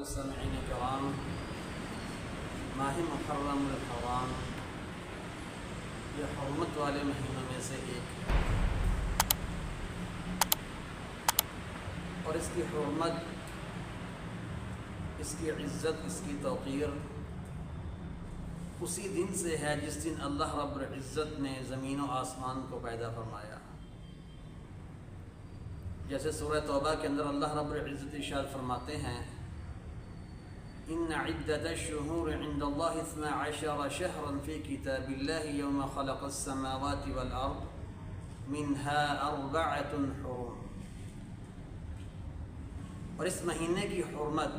سامعین کرام، ماہ محرم الحرام یہ حرمت والے مہینوں میں سے ایک ہے، اور اس کی حرمت، اس کی عزت، اس کی توقیر اسی دن سے ہے جس دن اللہ رب العزت نے زمین و آسمان کو پیدا فرمایا۔ جیسے سورہ توبہ کے اندر اللہ رب العزت ارشاد فرماتے ہیں، ان عدۃ الشہور عند اللہ 12 شہرا فی کتاب اللہ یوم خلق السماوات والارض منها 4 حرم۔ اور اس مہینے کی حرمت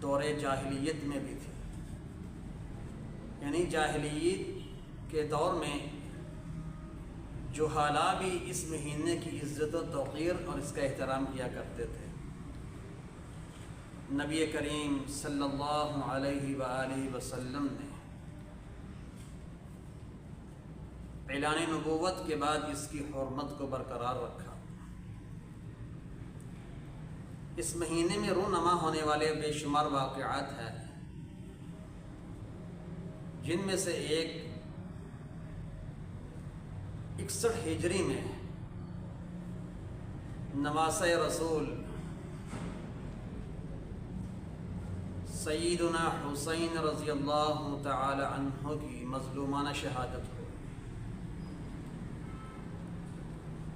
دور جاہلیت میں بھی تھی، یعنی جاہلیت کے دور میں جہالا بھی اس مہینے کی عزت و توقیر اور اس کا احترام کیا کرتے تھے۔ نبی کریم صلی اللہ علیہ وآلہ وسلم نے اعلان نبوت کے بعد اس کی حرمت کو برقرار رکھا۔ اس مہینے میں رونما ہونے والے بے شمار واقعات ہیں، جن میں سے ایک 61 ہجری میں نواسہ رسول سیدنا حسین رضی اللہ تعالی عنہ کی مظلومانہ شہادت ہوئی۔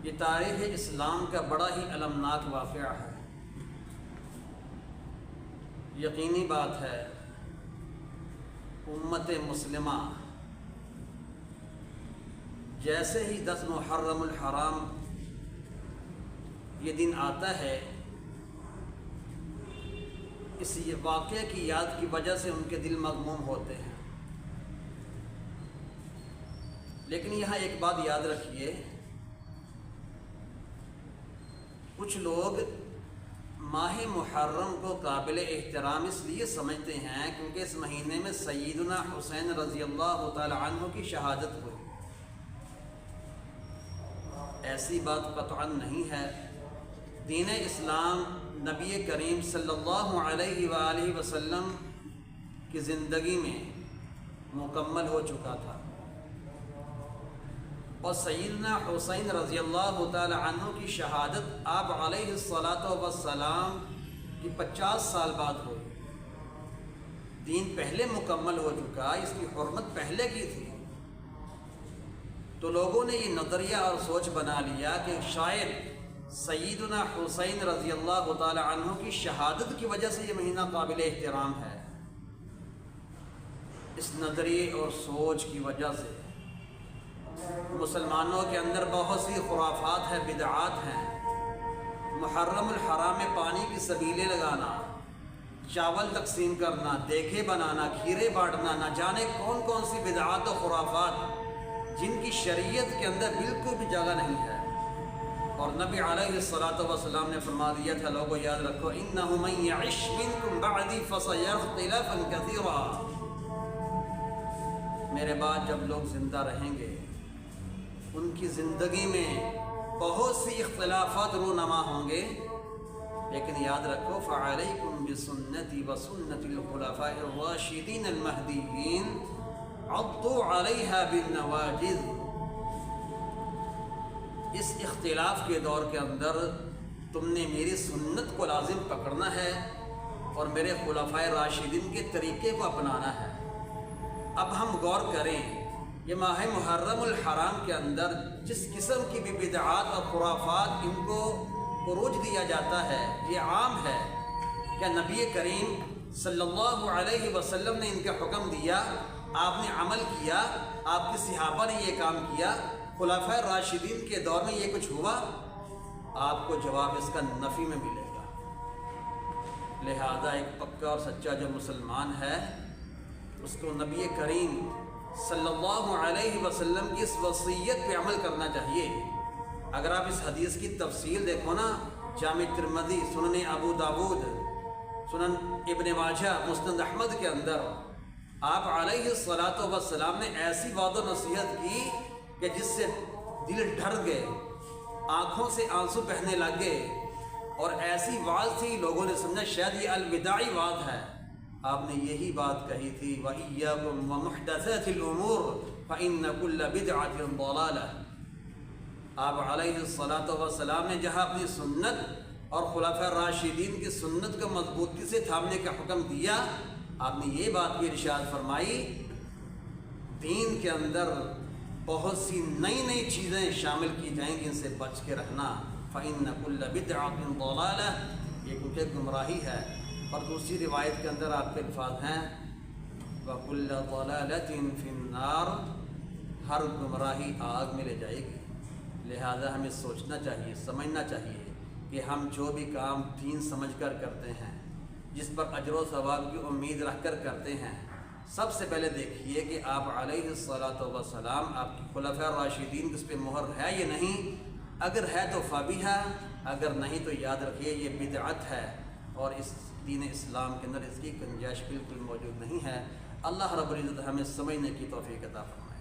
یہ تاریخ اسلام کا بڑا ہی المناک واقعہ ہے۔ یقینی بات ہے امت مسلمہ جیسے ہی 10 محرم الحرام یہ دن آتا ہے، اس واقعے کی یاد کی وجہ سے ان کے دل مغموم ہوتے ہیں۔ لیکن یہاں ایک بات یاد رکھیے، کچھ لوگ ماہ محرم کو قابل احترام اس لیے سمجھتے ہیں کیونکہ اس مہینے میں سیدنا حسین رضی اللہ تعالی عنہ کی شہادت ہوئی۔ ایسی بات قطعاً نہیں ہے۔ دین اسلام نبی کریم صلی اللہ علیہ وآلہ وسلم کی زندگی میں مکمل ہو چکا تھا، اور سیدنا حسین رضی اللہ تعالی عنہ کی شہادت آپ علیہ الصلاۃ والسلام کی 50 سال بعد ہوئی۔ دین پہلے مکمل ہو چکا، اس کی حرمت پہلے کی تھی، تو لوگوں نے یہ نظریہ اور سوچ بنا لیا کہ شاید سیدنا حسین رضی اللہ تعالی عنہ کی شہادت کی وجہ سے یہ مہینہ قابل احترام ہے۔ اس نظریے اور سوچ کی وجہ سے مسلمانوں کے اندر بہت سی خرافات ہیں، بدعات ہیں۔ محرم الحرام میں پانی کی سبیلیں لگانا، چاول تقسیم کرنا، دیگیں بنانا، کھیرے بانٹنا، نہ جانے کون کون سی بدعات و خرافات جن کی شریعت کے اندر بالکل بھی جگہ نہیں ہے۔ اور نبی علیہ الصلاۃ والسلام نے فرما دیا تھا، لوگوں یاد رکھو، اِنَّهُ مَن يَعِشْ مِنْكُمْ بَعْدِي فَسَيَرَى اخْتِلَافًا كَثِيرًا۔ میرے بعد جب لوگ زندہ رہیں گے، ان کی زندگی میں بہت سی اختلافات رونما ہوں گے، لیکن یاد رکھو، فَعَلَيْكُمْ بِسُنَّتِي وَسُنَّةِ الْخُلَفَاءِ الرَّاشِدِينَ الْمَهْدِيِّينَ عضوا علیہا بالنواجذ۔ اس اختلاف کے دور کے اندر تم نے میری سنت کو لازم پکڑنا ہے اور میرے خلفائے راشدین کے طریقے کو اپنانا ہے۔ اب ہم غور کریں، یہ ماہ محرم الحرام کے اندر جس قسم کی بھی بدعات اور خرافات ان کو عروج دیا جاتا ہے، یہ عام ہے۔ کیا نبی کریم صلی اللہ علیہ وسلم نے ان کا حکم دیا، آپ نے عمل کیا، آپ کے صحابہ نے یہ کام کیا، خلفائے راشدین کے دور میں یہ کچھ ہوا؟ آپ کو جواب اس کا نفی میں ملے گا۔ لہذا ایک پکا اور سچا جو مسلمان ہے، اس کو نبی کریم صلی اللہ علیہ وسلم کی اس وصیت پہ عمل کرنا چاہیے۔ اگر آپ اس حدیث کی تفصیل دیکھو نا، جامع ترمذی، سنن ابو داود، سنن ابن ماجہ، مسند احمد کے اندر آپ علیہ الصلاۃ والسلام نے ایسی وعد و نصیحت کی کہ جس سے دل ڈر گئے، آنکھوں سے آنسو بہنے لگ گئے، اور ایسی واز تھی لوگوں نے سمجھا شاید یہ الوداعی واز ہے۔ آپ نے یہی بات کہی تھی وَإِيَّاكُمْ وَمُحْدَثَاتِ الْأُمُورِ فَإِنَّ كُلَّ بِدْعَةٍ ضَلَالَةٍ۔ آپ علیہ الصلاۃ والسلام نے جہاں اپنی سنت اور خلفاء راشدین کی سنت کو مضبوطی سے تھامنے کا حکم دیا، آپ نے یہ بات بھی ارشاد فرمائی دین کے اندر بہت سی نئی چیزیں شامل کی جائیں گی، ان سے بچ کے رہنا۔ فَإِنَّ كُلَّ بِدْعَةٍ ضَلَالَةٍ، یہ کیونکہ گمراہی ہے۔ اور دوسری روایت کے اندر آپ کے الفاظ ہیں وَكُلَّ ضَلَالَةٍ فِي النَّارِ، ہر گمراہی آگ میں لے جائے گی۔ لہذا ہمیں سوچنا چاہیے، سمجھنا چاہیے کہ ہم جو بھی کام دین سمجھ کر کرتے ہیں، جس پر اجر و ثواب کی امید رکھ کر کرتے ہیں، سب سے پہلے دیکھیے کہ آپ علیہ الصلاۃ والسلام، آپ کی خلفاء راشدین اس پہ مہر ہے یا نہیں۔ اگر ہے تو فبیہا، اگر نہیں تو یاد رکھیے یہ بدعت ہے اور اس دین اسلام کے اندر اس کی گنجائش بالکل موجود نہیں ہے۔ اللہ رب العزت ہمیں سمجھنے کی توفیق عطا فرمائے۔